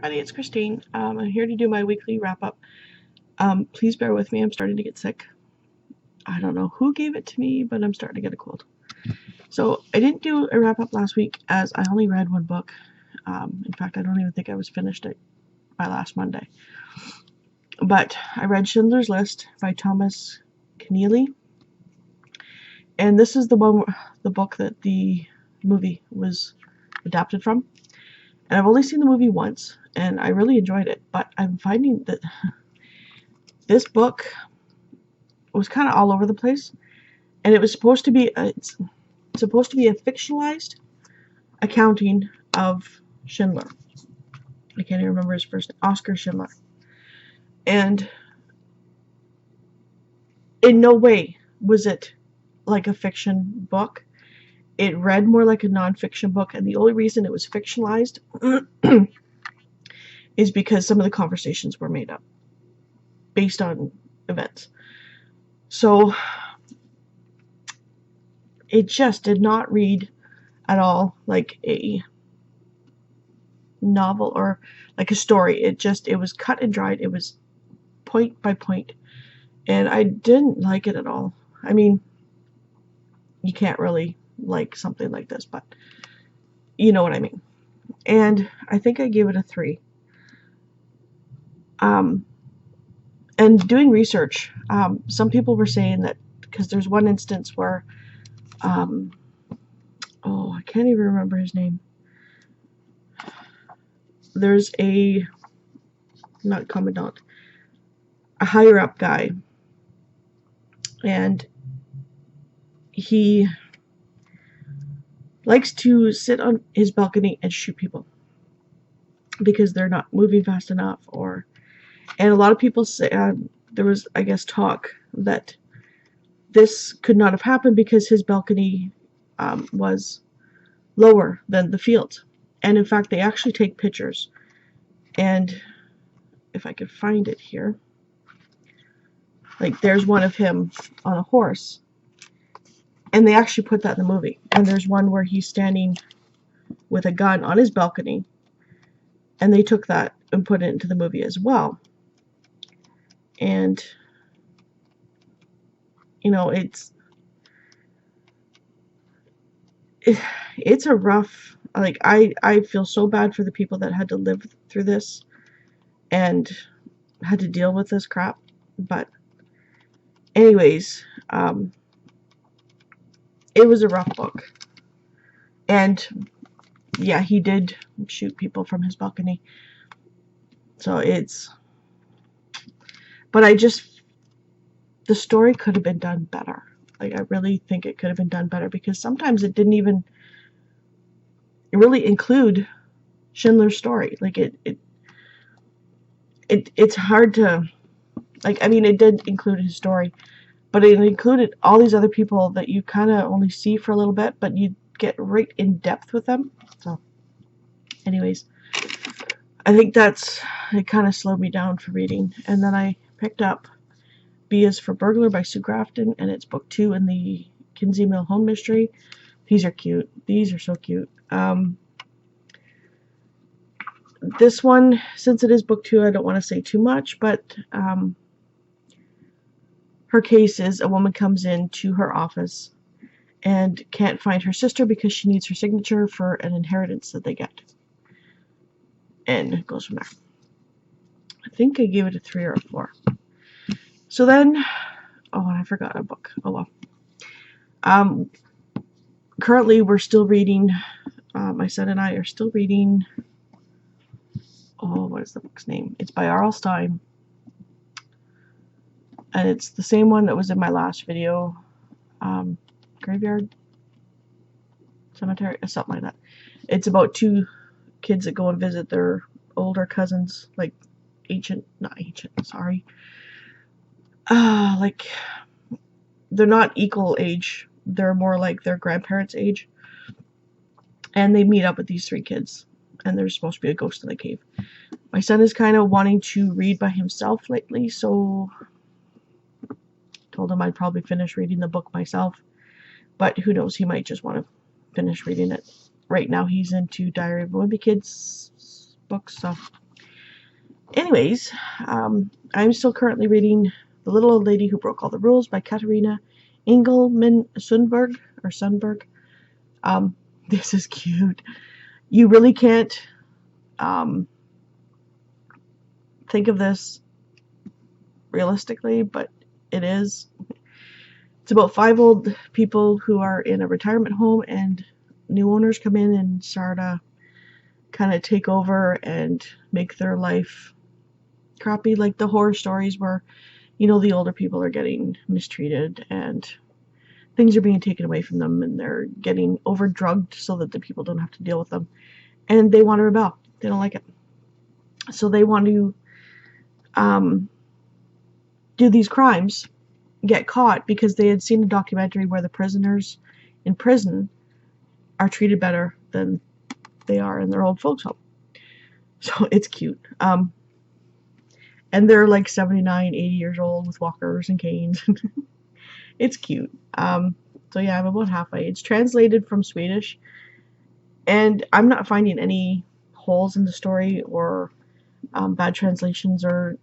everybody, it's Christine. I'm here to do my weekly wrap-up. Please bear with me, I'm starting to get sick. I don't know who gave it to me, but I'm starting to get a cold. So I didn't do a wrap-up last week as I only read one book. In fact, I don't even think I was finished it by last Monday. But I read Schindler's List by Thomas Keneally. And this is the book that the movie was adapted from. And I've only seen the movie once, and I really enjoyed it, but I'm finding that this book was kind of all over the place, and it was supposed to be a fictionalized accounting of Schindler. I can't even remember his first name, Oscar Schindler. And in no way was it like a fiction book. It read more like a non-fiction book, and the only reason it was fictionalized is because some of the conversations were made up based on events. So it just did not read at all like a novel or like a story. It was cut and dried. It was point by point, and I didn't like it at all. I mean, you can't really like something like this, but you know what I mean. And I think I gave it a 3. And doing research, some people were saying that because there's one instance where, I can't even remember his name. There's not commandant, a higher up guy, and he likes to sit on his balcony and shoot people because they're not moving fast enough, and a lot of people say there was, I guess, talk that this could not have happened because his balcony was lower than the field. And in fact, they actually take pictures, and if I could find it here, like there's one of him on a horse, and they actually put that in the movie. And there's one where he's standing with a gun on his balcony, and they took that and put it into the movie as well. And you know, it's a rough, like, I feel so bad for the people that had to live through this and had to deal with this crap. But anyways, it was a rough book. And yeah, he did shoot people from his balcony. So but the story could have been done better. Like, I really think it could have been done better, because sometimes it didn't even really include Schindler's story. Like, it's hard to, like, I mean, it did include his story, but it included all these other people that you kind of only see for a little bit, but you get right in depth with them. So anyways, I think it kind of slowed me down for reading. And then I picked up B is for Burglar by Sue Grafton, and it's book 2 in the Kizzie Home Mystery. These are cute. These are so cute. This one, since it is book 2, I don't want to say too much, but her case is a woman comes into her office and can't find her sister because she needs her signature for an inheritance that they get. And it goes from there. I think I gave it a 3 or a 4. So then, I forgot a book. Oh well. Currently, we're still reading, my son and I are still reading, what is the book's name? It's by R.L. Stine. And it's the same one that was in my last video. Graveyard Cemetery, something like that. It's about 2 kids that go and visit their older cousins, like like, they're not equal age, they're more like their grandparents' age, and they meet up with these 3 kids, and there's supposed to be a ghost in the cave. My son is kind of wanting to read by himself lately, so told him I'd probably finish reading the book myself, but who knows, he might just want to finish reading it. Right now he's into Diary of a Wimpy Kid's books, so Anyways, I'm still currently reading The Little Old Lady Who Broke All the Rules by Katarina Engelman Sundberg. This is cute. You really can't think of this realistically, but it is. It's about 5 old people who are in a retirement home, and new owners come in and start to kind of take over and make their life crappy, like the horror stories where, you know, the older people are getting mistreated and things are being taken away from them, and they're getting over-drugged so that the people don't have to deal with them. And they want to rebel. They don't like it. So they want to do these crimes, get caught, because they had seen a documentary where the prisoners in prison are treated better than they are in their old folks' home. So it's cute. And they're like 79, 80 years old with walkers and canes. It's cute. So yeah, I'm about halfway. It's translated from Swedish, and I'm not finding any holes in the story or bad translations or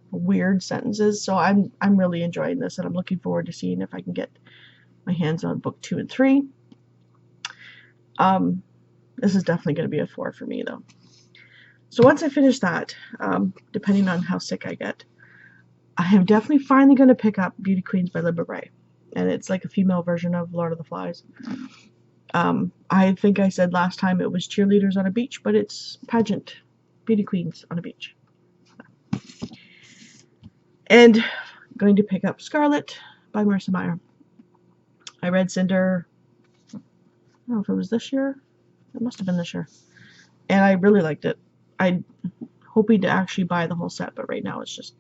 weird sentences. So I'm really enjoying this, and I'm looking forward to seeing if I can get my hands on book 2 and 3. This is definitely going to be a 4 for me, though. So once I finish that, depending on how sick I get, I am definitely finally going to pick up Beauty Queens by Libba Bray. And it's like a female version of Lord of the Flies. I think I said last time it was cheerleaders on a beach, but it's pageant beauty queens on a beach. And going to pick up Scarlet by Marissa Meyer. I read Cinder, I don't know if it was this year. It must have been this year. And I really liked it. I'm hoping to actually buy the whole set, but right now it's just,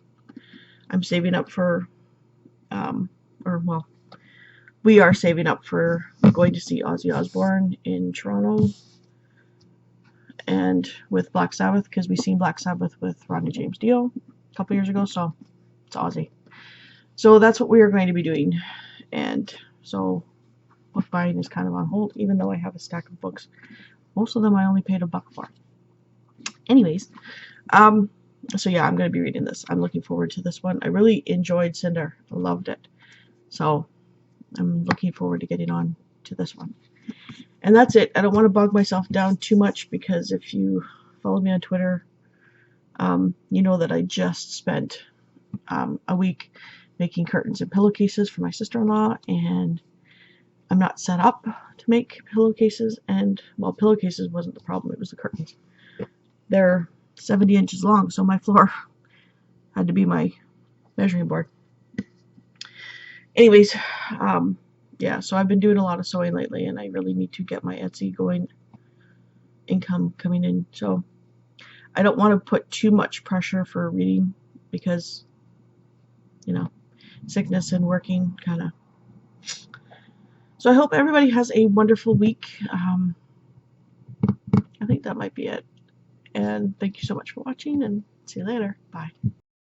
I'm saving up for, we are saving up for going to see Ozzy Osbourne in Toronto and with Black Sabbath, because we seen Black Sabbath with Rodney James Dio a couple years ago, so it's Ozzy. So that's what we are going to be doing, and so book buying is kind of on hold, even though I have a stack of books. Most of them I only paid $1 for. Anyways, so yeah, I'm going to be reading this. I'm looking forward to this one. I really enjoyed Cinder. I loved it. So I'm looking forward to getting on to this one. And that's it. I don't want to bog myself down too much, because if you follow me on Twitter, you know that I just spent a week making curtains and pillowcases for my sister-in-law, and I'm not set up to make pillowcases, and, well, pillowcases wasn't the problem, it was the curtains. They're 70 inches long, so my floor had to be my measuring board. Anyways, yeah, so I've been doing a lot of sewing lately, and I really need to get my Etsy going, income coming in. So I don't want to put too much pressure for reading, because, you know, sickness and working kind of. So I hope everybody has a wonderful week. I think that might be it. And thank you so much for watching, and see you later. Bye.